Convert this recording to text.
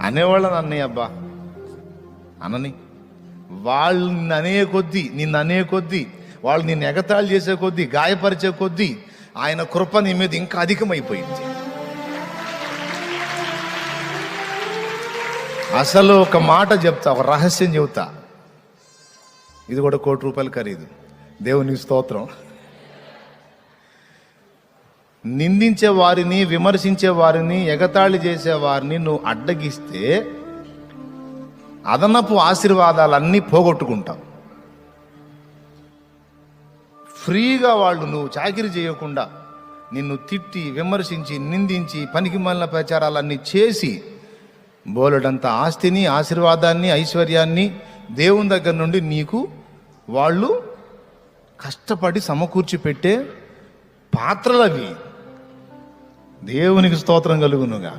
అనేవాళ్ళని అన్నయ్య అబ్బా అనని, వాళ్ళు నిన్ను అనే కొద్దీ వాళ్ళు నిన్ను ఎగతాళి చేసే కొద్దీ, గాయపరిచే కొద్దీ ఆయన కృప నీ మీద ఇంకా అధికమైపోయింది. అసలు ఒక మాట చెప్తా, ఒక రహస్యం చెబుతా, ఇది కూడా ₹1,00,00,000 ఖరీదు. దేవునికి స్తోత్రం. నిందించే వారిని, విమర్శించే వారిని, ఎగతాళి చేసే వారిని నువ్వు అడ్డగిస్తే అదనపు ఆశీర్వాదాలన్నీ పోగొట్టుకుంటావు. ఫ్రీగా వాళ్ళు నువ్వు చాకిరీ చేయకుండా నిన్ను తిట్టి, విమర్శించి, నిందించి, పనికిమాలిన ప్రచారాలన్నీ చేసి బోలెడంత ఆస్తిని, ఆశీర్వాదాన్ని, ఐశ్వర్యాన్ని దేవుని దగ్గర నుండి నీకు వాళ్ళు కష్టపడి సమకూర్చి పెట్టే పాత్రలవి. దేవునికి స్తోత్రం కలుగునుగా.